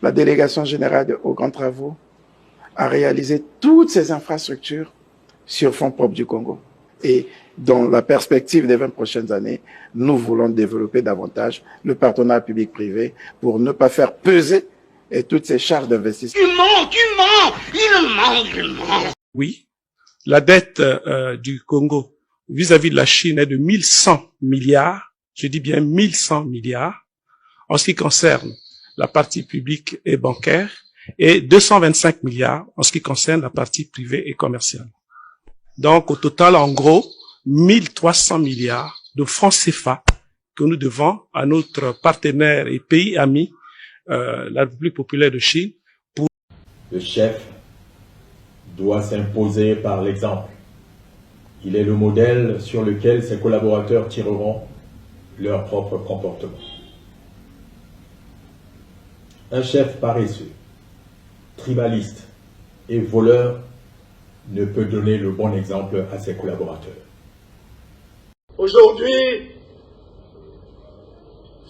la délégation générale aux grands travaux a réalisé toutes ces infrastructures sur fonds propres du Congo. Et dans la perspective des 20 prochaines années, nous voulons développer davantage le partenariat public-privé pour ne pas faire peser toutes ces charges d'investissement. Il ment. Oui, la dette du Congo vis-à-vis de la Chine est de 1100 milliards, je dis bien 1100 milliards, en ce qui concerne la partie publique et bancaire, et 225 milliards en ce qui concerne la partie privée et commerciale. Donc, au total, en gros, 1300 milliards de francs CFA que nous devons à notre partenaire et pays ami, la République populaire de Chine. Le chef doit s'imposer par l'exemple. Il est le modèle sur lequel ses collaborateurs tireront leur propre comportement. Un chef paresseux, tribaliste et voleur ne peut donner le bon exemple à ses collaborateurs. Aujourd'hui,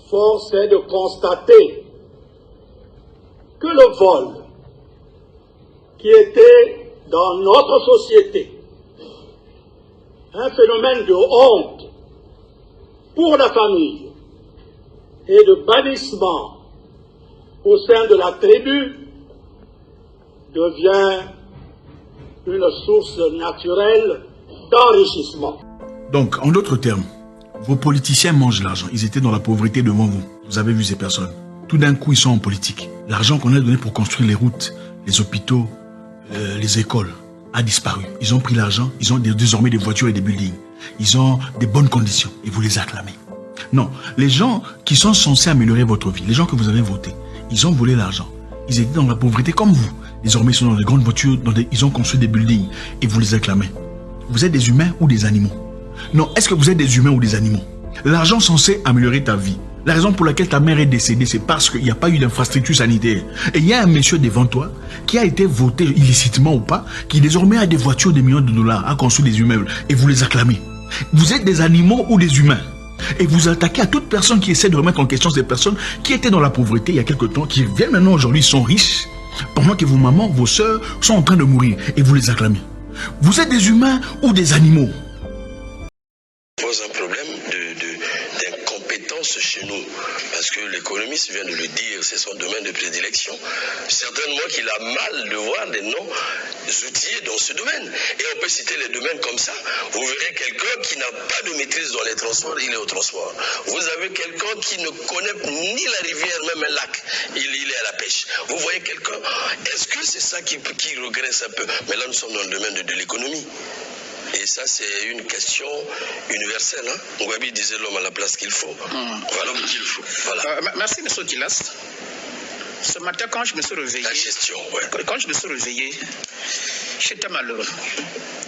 force est de constater que le vol, qui était dans notre société un phénomène de honte pour la famille et de bannissement au sein de la tribu, devient une source naturelle d'enrichissement. Donc, en d'autres termes, vos politiciens mangent l'argent. Ils étaient dans la pauvreté devant vous. Vous avez vu ces personnes. Tout d'un coup, ils sont en politique. L'argent qu'on a donné pour construire les routes, les hôpitaux, les écoles, a disparu. Ils ont pris l'argent, ils ont désormais des voitures et des buildings. Ils ont des bonnes conditions et vous les acclamez. Non, les gens qui sont censés améliorer votre vie, les gens que vous avez votés, ils ont volé l'argent. Ils étaient dans la pauvreté comme vous. Désormais, ils sont dans des grandes voitures, ils ont construit des buildings et vous les acclamez. Vous êtes des humains ou des animaux? Non, est-ce que vous êtes des humains ou des animaux? L'argent censé améliorer ta vie. La raison pour laquelle ta mère est décédée, c'est parce qu'il n'y a pas eu d'infrastructure sanitaire. Et il y a un monsieur devant toi qui a été voté illicitement ou pas, qui désormais a des voitures de millions de dollars, a construit des immeubles et vous les acclamez. Vous êtes des animaux ou des humains? Et vous attaquez à toute personne qui essaie de remettre en question ces personnes qui étaient dans la pauvreté il y a quelque temps, qui viennent maintenant aujourd'hui, sont riches, pendant que vos mamans, vos sœurs sont en train de mourir et vous les acclamez. Vous êtes des humains ou des animaux? Pose un problème d'incompétence chez nous, parce que l'économiste vient de le dire, c'est son domaine de prédilection. Certainement qu'il a mal de voir des noms outillés dans ce domaine. Et on peut citer les domaines comme ça. Vous verrez quelqu'un qui n'a pas de maîtrise dans les transports, il est au transport. Vous avez quelqu'un qui ne connaît ni la rivière, même un lac, il est à la pêche. Vous voyez quelqu'un, est-ce que c'est ça qui regresse un peu? Mais là, nous sommes dans le domaine de l'économie. Et ça, c'est une question universelle. Hein? Ngwabi disait l'homme à la place qu'il faut. Voilà l'homme qu'il faut. Voilà. Merci, M. Gilas. Ce matin, quand je me suis réveillé... La gestion, ouais. Quand je me suis réveillé, j'étais malheureux.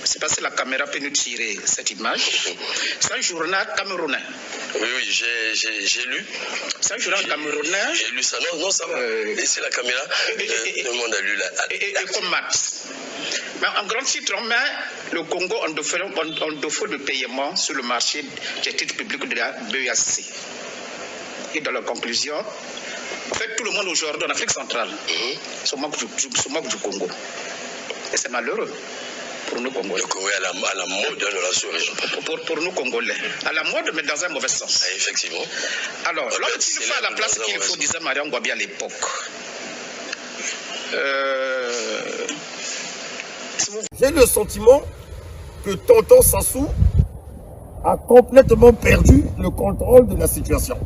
C'est parce que la caméra peut nous tirer cette image. C'est un journal camerounais. Oui, j'ai lu. C'est un journal camerounais. J'ai lu ça. Non, ça va. Laissez la caméra. Tout le monde a lu là. Et comme maths. Mais en grand titre, on met le Congo en défaut de paiement sur le marché des titres publics de la BEAC. Et dans la conclusion, en fait, tout le monde aujourd'hui en Afrique centrale se moque du Congo. Et c'est malheureux pour nous Congolais. Le Congo est à la mode dans la sous-région. Pour nous Congolais. À la mode, mais dans un mauvais sens. Ah, effectivement. Alors, lorsqu'il faut à la place qu'il faut, disait Mariam Ngwabi à l'époque. J'ai le sentiment que Tonton Sassou a complètement perdu le contrôle de la situation.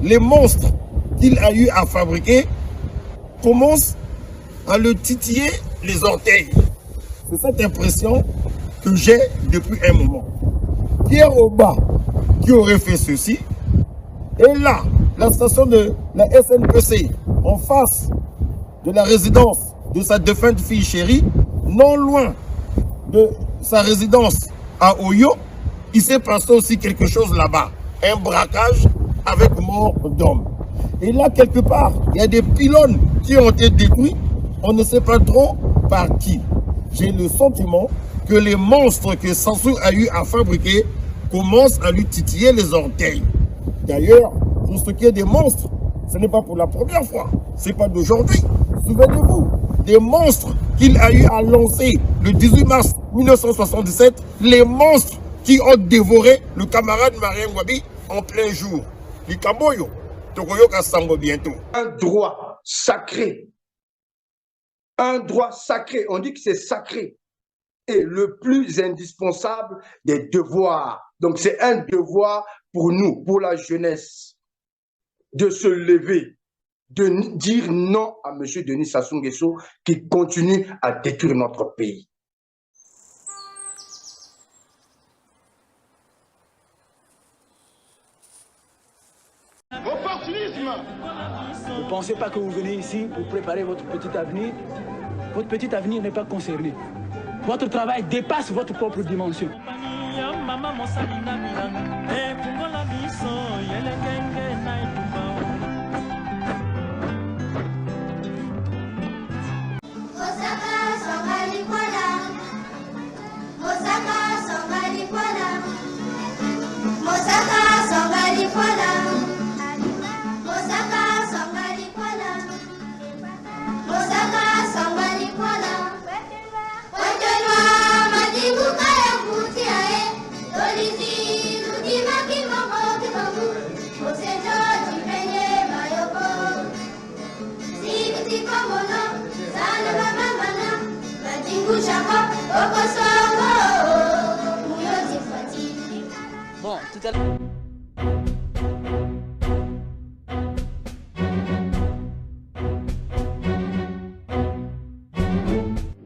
Les monstres qu'il a eu à fabriquer commencent à le titiller les orteils. C'est cette impression que j'ai depuis un moment. Pierre Oba, qui aurait fait ceci, et là, la station de la SNPC, en face de la résidence de sa défunte fille chérie, non loin de sa résidence à Oyo, il s'est passé aussi quelque chose là-bas. Un braquage avec mort d'homme. Et là, quelque part, il y a des pylônes qui ont été détruits. On ne sait pas trop par qui. J'ai le sentiment que les monstres que Sassou a eu à fabriquer commencent à lui titiller les orteils. D'ailleurs, pour ce qui est des monstres, ce n'est pas pour la première fois. c'est pas d'aujourd'hui. Souvenez-vous des monstres qu'il a eu à lancer le 18 mars 1977, les monstres qui ont dévoré le camarade Marien Ngouabi en plein jour. Likamboyo, Tokoyoka Sango bientôt. Un droit sacré. Un droit sacré. On dit que c'est sacré. Et le plus indispensable des devoirs. Donc c'est un devoir pour nous, pour la jeunesse, de se lever, de dire non à M. Denis Sassou Nguesso qui continue à détruire notre pays. Opportunisme. Ne pensez pas que vous venez ici pour préparer votre petit avenir. Votre petit avenir n'est pas concerné. Votre travail dépasse votre propre dimension. Bon, tout à l'heure.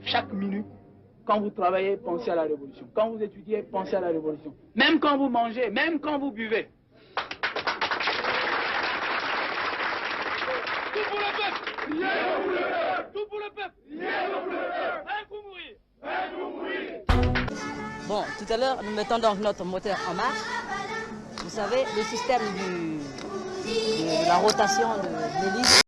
Chaque minute, quand vous travaillez, pensez à la révolution. Quand vous étudiez, pensez à la révolution. Même quand vous mangez, même quand vous buvez. Tout pour le peuple! Tout pour le peuple! Un coup mourir! Bon, tout à l'heure, nous mettons donc notre moteur en marche. Vous savez, le système de la rotation de l'hélice.